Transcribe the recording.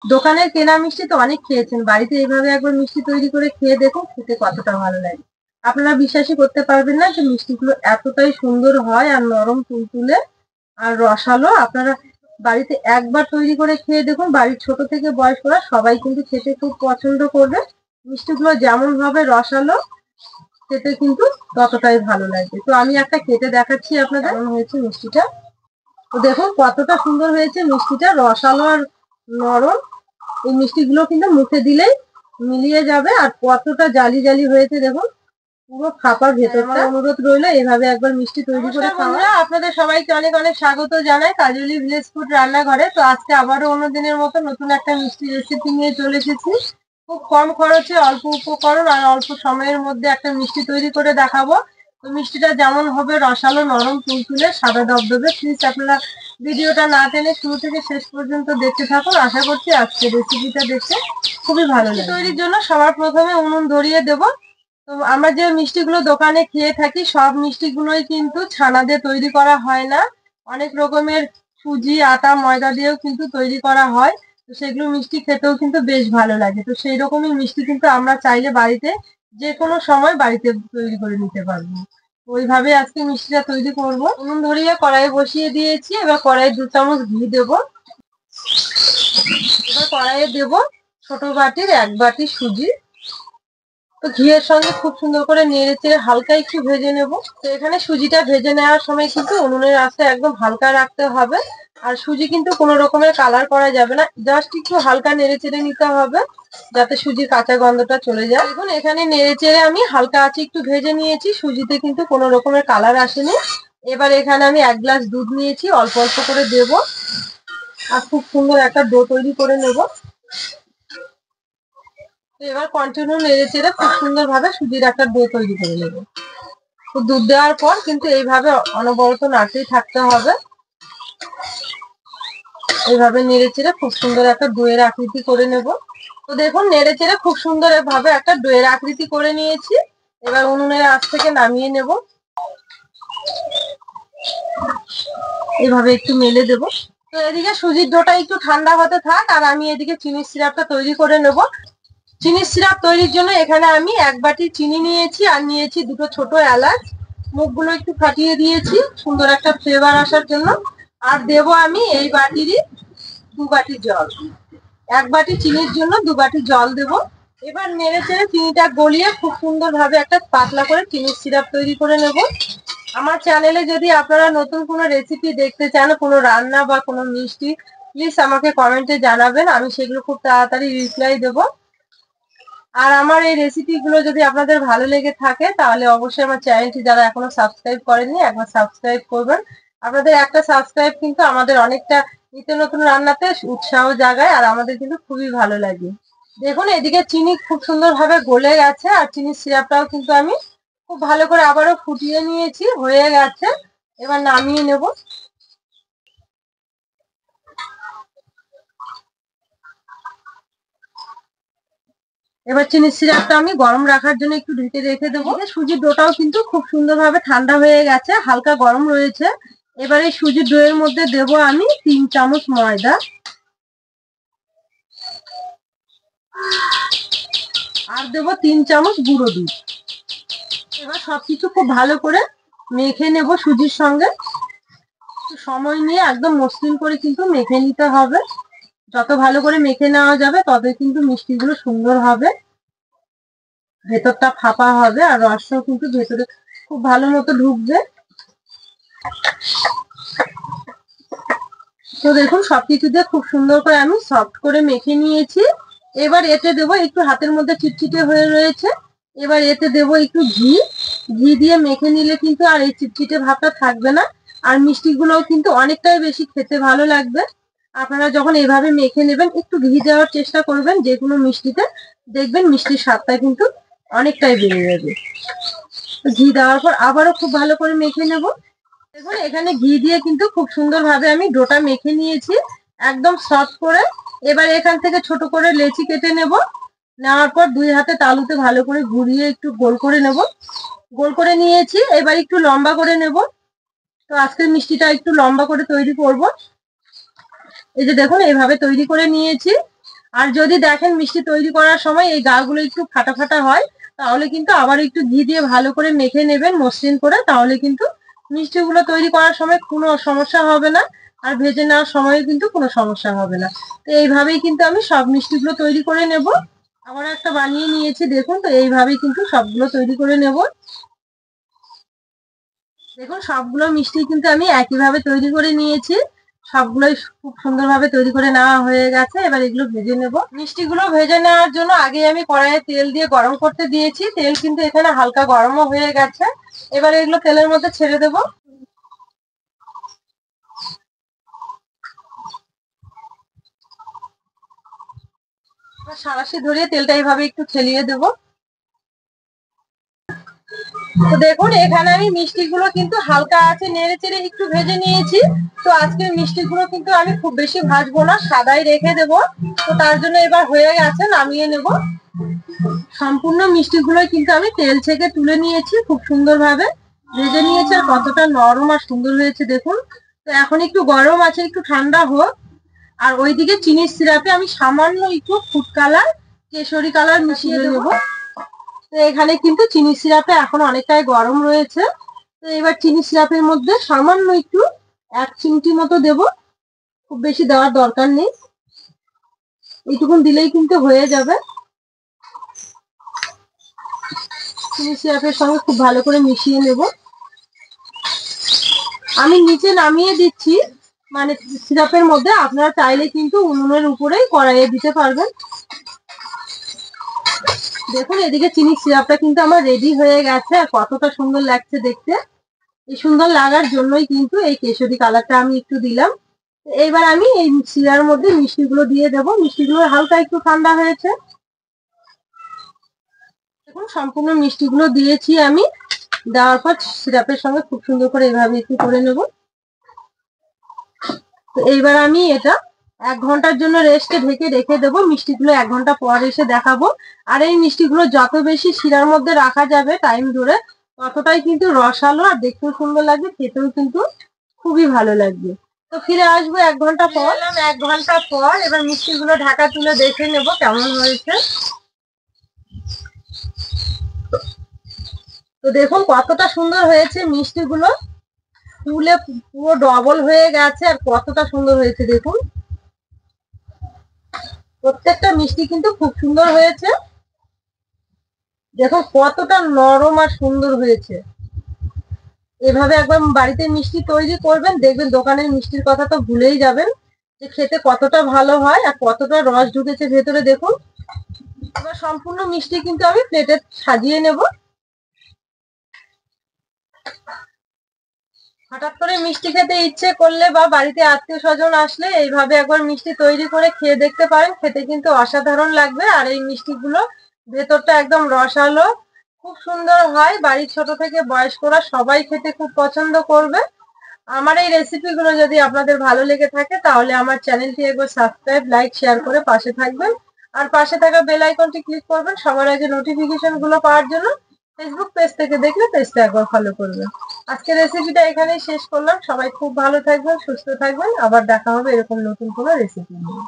দোকানের কেনা মিষ্টি তো অনেক খেয়েছেন, বাড়িতে এইভাবে একবার মিষ্টি তৈরি করে খেয়ে দেখুন, খেতে কতটা ভালো লাগে। আপনারা বিশ্বাসই করতে পারবেন না যে মিষ্টিগুলো এতটাই সুন্দর হয় আর নরম তুলতুলে আর রসালো। আপনারা বাড়িতে একবার তৈরি করে খেয়ে দেখুন, বাড়ির ছোট থেকে বয়স্করা সবাই কিন্তু খেতে খুব পছন্দ করবে। মিষ্টিগুলো যেমন হবে রসালো, খেতে কিন্তু ততটাই ভালো লাগবে। তো আমি একটা কেটে দেখাচ্ছি আপনাদের কেমন হয়েছে মিষ্টিটা। তো দেখুন কতটা সুন্দর হয়েছে মিষ্টিটা, রসালো আর নরম। এই মিষ্টিগুলো কিন্তু মুখে দিলেই মিলিয়ে যাবে। আর কতটা জালি জালি হয়েছে দেখুন, পুরো ফাঁপা ভেতরটা। আমার অনুরোধ রইলো এভাবে একবার মিষ্টি তৈরি করে খাওয়া। আপনাদের সবাইকে অনেক অনেক স্বাগত জানাই কাজলি ভিলেজ ফুড রান্নাঘরে। তো আজকে আবারও অন্যদিনের মতো নতুন একটা মিষ্টি রেসিপি নিয়ে চলে এসেছি। খুব কম খরচে, অল্প উপকরণ আর অল্প সময়ের মধ্যে একটা মিষ্টি তৈরি করে দেখাবো। তো মিষ্টিটা যেমন হবে রসালো, নরম, তুলতুলে, সাদা দবদবে। প্লিজ আপনারা ভিডিওটা না টেনে শুরু থেকে শেষ পর্যন্ত দেখতে থাকুন। আশা করছি আজকে রেসিপিটা দেখতে খুবই ভালো লাগে। তৈরির জন্য সবার প্রথমে উনুন ধরিয়ে দেব। তো আমরা যে মিষ্টিগুলো দোকানে খেয়ে থাকি সব মিষ্টিগুলোই কিন্তু ছানা দিয়ে তৈরি করা হয় না। অনেক রকমের সুজি, আটা, ময়দা দিয়েও কিন্তু তৈরি করা হয়। তো সেগুলো মিষ্টি খেতেও কিন্তু বেশ ভালো লাগে। তো সেই রকমই মিষ্টি কিন্তু আমরা চাইলে বাড়িতে যে কোনো সময় বাড়িতে তৈরি করে নিতে পারবো। ওইভাবে আজকে মিষ্টিটা তৈরি করব। উনুন ধরিয়ে কড়াই বসিয়ে দিয়েছি। এবার কড়াই 2 চামচ ঘি দেব। এবার কড়াইয়ে দেব ছোট বাটির 1 বাটি সুজি। তো ঘিয়ের সঙ্গে খুব সুন্দর করে নেড়ে চেড়ে হালকা একটু ভেজে নেব। তো এখানে সুজিটা ভেজে নেওয়ার সময় কিন্তু উনুনের আঁচটা একদম হালকা রাখতে হবে। আর সুজি কিন্তু কোনো রকমের কালার করা যাবে না, জাস্ট একটু হালকা নেড়ে চেড়ে নিতে হবে যাতে সুজির কাঁচা গন্ধটা চলে যায়। দেখুন এখানে নেড়ে চেড়ে আমি হালকা আঁচে একটু ভেজে নিয়েছি, সুজিতে কিন্তু কোনো রকমের কালার আসেনি। এবার এখানে আমি 1 গ্লাস দুধ নিয়েছি, অল্প অল্প করে দেব আর খুব সুন্দর একটা ডো তৈরি করে নেব। এবার কন্টিনিউ নেড়ে চেড়ে খুব সুন্দর ভাবে সুজির একটা ডো তৈরি করে নেব। তো দুধ দেওয়ার পর কিন্তু এইভাবে অনবরত নাড়তেই থাকতে হবে। এইভাবে নেড়ে চেড়ে খুব সুন্দর একটা ডোয়ের আকৃতি করে নেব। তো দেখুন নেড়ে চেড়ে খুব সুন্দর ভাবে একটা ডোয়ের আকৃতি করে নিয়েছি। এবার উনুনের আঁচ থেকে নামিয়ে নেব। এইভাবে একটু মেলে দেব। তো এদিকে সুজির ডোটা একটু ঠান্ডা হতে থাক আর আমি এদিকে চিনির সিরাপটা তৈরি করে নেব। চিনির সিরাপ তৈরির জন্য এখানে আমি 1 বাটি চিনি নিয়েছি আর নিয়েছি 2টো ছোট এলাচ। মুখগুলো একটু ফাটিয়ে দিয়েছি সুন্দর একটা ফ্লেভার আসার জন্য। আর দেব আমি এই বাটিরই 2 বাটি জল। 1 বাটি চিনির জন্য 2 বাটি জল দেব। এবার নেড়ে চেড়ে চিনিটা গলিয়ে খুব সুন্দর ভাবে একটা পাতলা করে চিনির সিরাপ তৈরি করে নেব। আমার চ্যানেলে যদি আপনারা নতুন কোনো রেসিপি দেখতে চান, কোনো রান্না বা কোনো মিষ্টি, প্লিজ আমাকে কমেন্টে জানাবেন, আমি সেগুলো খুব তাড়াতাড়ি রিপ্লাই দেবো। আর আমার এই রেসিপি গুলো যদি আপনাদের ভালো লেগে থাকে তাহলে অবশ্যই আমার চ্যানেলটি যারা এখনো সাবস্ক্রাইব করেননি একবার সাবস্ক্রাইব করবেন। আপনাদের একটা সাবস্ক্রাইব কিন্তু আমাদের অনেকটা নিত্য নতুন রান্নাতে উৎসাহ জাগায় আর আমাদের কিন্তু খুবই ভালো লাগে। দেখুন এদিকে চিনি খুব সুন্দর ভাবে গলে গেছে আর চিনির সিরাপটাও কিন্তু আমি খুব ভালো করে আবারও ফুটিয়ে নিয়েছি, হয়ে গেছে। এবার নামিয়ে নেব। এবার চিনির সিরাপটা আমি গরম রাখার জন্য একটু ঢেকে রেখে দেবো। সুজির ডোটাও কিন্তু খুব সুন্দরভাবে ঠান্ডা হয়ে গেছে, হালকা গরম রয়েছে। এবার এই সুজির ডোয়ের মধ্যে দেব আমি 3 চামচ ময়দা আর দেব 3 চামচ গুঁড়ো দুধ। এবার সবকিছু খুব ভালো করে মেখে নেব সুজির সঙ্গে। সময় নিয়ে একদম মসৃণ করে কিন্তু মেখে নিতে হবে। যত ভালো করে মেখে নেওয়া যাবে ততই কিন্তু মিষ্টিগুলো সুন্দর হবে, ভেতরটা ফাঁপা হবে আর রসটাও কিন্তু ভেতরে খুব ভালো মতো ঢুকবে। তো দেখুন সবকিছু দিয়ে খুব সুন্দর করে আমি সফট করে মেখে নিয়েছি। এবার এতে দেবো একটু, হাতের মধ্যে চিটচিটে হয়ে রয়েছে, এবার এতে দেবো একটু ঘি। ঘি দিয়ে মেখে নিলে কিন্তু আর এই চিটচিটে ভাবটা থাকবে না আর মিষ্টিগুলোও কিন্তু অনেকটাই বেশি খেতে ভালো লাগবে। আপনারা যখন এভাবে মেখে নেবেন একটু ঘি দেওয়ার চেষ্টা করবেন যে কোনো মিষ্টিতে, দেখবেন মিষ্টির স্বাদটা কিন্তু অনেকটাই বেড়ে যাবে। ঘি দেওয়ার পর আবারও খুব ভালো করে মেখে নেব। দেখুন এখানে ঘি দিয়ে কিন্তু খুব সুন্দর ভাবে আমি ডোটা মেখে নিয়েছি একদম সফট করে। এবার এখান থেকে ছোট করে লেচি কেটে নেব। নেওয়ার পর 2 হাতে তালুতে ভালো করে ঘুরিয়ে একটু গোল করে নেব। গোল করে নিয়েছি, এবার একটু লম্বা করে নেব। তো আজকের মিষ্টিটা একটু লম্বা করে তৈরি করব। এই যে দেখুন এইভাবে তৈরি করে নিয়েছি। আর যদি দেখেন মিষ্টি তৈরি করার সময় এই গাগুলো একটু ফাটা ফাটা হয়, তাহলে কিন্তু আবার একটু ঘি দিয়ে ভালো করে মেখে নেবেন মসৃণ করে, তাহলে কিন্তু মিষ্টিগুলো তৈরি করার সময় কোনো সমস্যা হবে না, আর ভেজে নেওয়ার সময় কিন্তু কোনো সমস্যা হবে না। তো এইভাবেই কিন্তু আমি সব মিষ্টিগুলো তৈরি করে নেব। আবার একটা বানিয়ে নিয়েছি দেখুন, তো এইভাবেই কিন্তু সবগুলো তৈরি করে নেব। দেখুন সবগুলো মিষ্টি কিন্তু আমি একইভাবে তৈরি করে নিয়েছি, সবগুলোই খুব সুন্দরভাবে তৈরি করে নেওয়া হয়ে গেছে। এবার এগুলো ভেজে নেব। মিষ্টিগুলো ভেজে নেওয়ার জন্য আগে আমি কড়াইয়ে তেল দিয়ে গরম করতে দিয়েছি, তেল কিন্তু এখানে হালকা গরমও হয়ে গেছে। এবার এগুলো তেলের মধ্যে ছেড়ে দেব। সাঁড়াশি ধরিয়ে তেলটা এইভাবে একটু ছেলিয়ে দেব। তো দেখুন এখানে আমি মিষ্টিগুলো কিন্তু হালকা আছে নেড়ে চেড়ে একটু ভেজে নিয়েছি। তো আজকের মিষ্টিগুলো কিন্তু আমি খুব বেশি ভাজবো না, সাদাই রেখে দেব। তো তার জন্য এবার হয়ে গেছে, নামিয়ে নেব। সম্পূর্ণ মিষ্টিগুলো কিন্তু আমি তেল থেকে তুলে নিয়েছি, খুব সুন্দরভাবে ভেজে নিয়েছি, আর কতটা নরম আর সুন্দর হয়েছে দেখুন। তো এখন একটু গরম আছে, একটু ঠান্ডা হোক। আর ওইদিকে চিনির সিরাপে আমি সামান্য একটু ফুড কালার, কেশরি কালার মিশিয়ে দেব। তো এখানে কিন্তু চিনি সিরাপে এখন অনেকটাই গরম রয়েছে। তো এবার চিনি সিরাপের মধ্যে সামান্য একটু 1 চিমটি মতো দেব, খুব বেশি দেওয়ার দরকার নেই, এইটুকুন দিলেই কিন্তু হয়ে যাবে। চিনি সিরাপের সঙ্গে খুব ভালো করে মিশিয়ে নেব। আমি নিচে নামিয়ে দিচ্ছি, মানে সিরাপের মধ্যে, আপনারা চাইলে কিন্তু উনুনের উপরেই কড়াইয়ে দিতে পারবেন। দেখুন এদিকে চিনি সিরাপটা কিন্তু আমার রেডি হয়ে গেছে, আর কতটা সুন্দর লাগছে দেখতে। এই সুন্দর লাগার জন্যই কিন্তু এই কেশরি কালারটা আমি একটু দিলাম। এবার আমি এই শিরার মধ্যে মিষ্টিগুলো দিয়ে দেবো। মিষ্টিগুলো হালকা একটু ঠান্ডা হয়েছে। দেখুন সম্পূর্ণ মিষ্টিগুলো দিয়েছি আমি, দেওয়ার পর সিরাপের সঙ্গে খুব সুন্দর করে এভাবে একটু করে নেব। তো এইবার আমি এটা 1 ঘন্টার জন্য রেস্টে ঢেকে রেখে দেবো। মিষ্টিগুলো 1 ঘন্টা পর এসে দেখাবো। আর এই মিষ্টিগুলো যত বেশি শিরার মধ্যে রাখা যাবে টাইম ধরে, ততটাই কিন্তু রসালো আর দেখতেও সুন্দর লাগবে, খেতেও কিন্তু খুবই ভালো লাগবে। তো ফিরে আসবো 1 ঘন্টা পর। 1 ঘন্টা পর এবার মিষ্টিগুলো ঢাকা তুলে দেখে নেব কেমন হয়েছে। তো দেখুন কতটা সুন্দর হয়েছে মিষ্টিগুলো, ফুলে পুরো ডবল হয়ে গেছে, আর কতটা সুন্দর হয়েছে দেখুন। প্রত্যেকটা মিষ্টি কিন্তু খুব সুন্দর হয়েছে। দেখো কতটা নরম আর সুন্দর হয়েছে। এভাবে একবার বাড়িতে মিষ্টি তৈরি করবেন, দেখবেন দোকানের মিষ্টির কথা তো ভুলেই যাবেন, যে খেতে কতটা ভালো হয় আর কতটা রস ঢুকেছে ভেতরে দেখুন। এবার সম্পূর্ণ মিষ্টি কিন্তু আমি প্লেটে সাজিয়ে নেব। হঠাৎ করে মিষ্টি খেতে ইচ্ছে করলে বা বাড়িতে আত্মীয় স্বজন আসলে এইভাবে একবার মিষ্টি তৈরি করে খেয়ে দেখতে পারেন, খেতে কিন্তু অসাধারণ লাগবে। আর এই মিষ্টিগুলো ভেতরটা একদম রসালো, খুব সুন্দর হয়। বাড়ির ছোট থেকে বয়স্করা সবাই খেতে খুব পছন্দ করবে। আমার এই রেসিপিগুলো যদি আপনাদের ভালো লেগে থাকে, তাহলে আমার চ্যানেলটি একবার সাবস্ক্রাইব, লাইক, শেয়ার করে পাশে থাকবেন। আর পাশে থাকা বেল আইকনটি ক্লিক করবেন সবার আগে নোটিফিকেশন গুলো পাওয়ার জন্য। ফেসবুক পেজ থেকে দেখলে পেজটা একবার ফলো করবেন। আজকে রেসিপিটা এখানেই শেষ করলাম। সবাই খুব ভালো থাকবেন, সুস্থ থাকবেন। আবার দেখা হবে এরকম নতুন কোনো রেসিপি নিয়ে।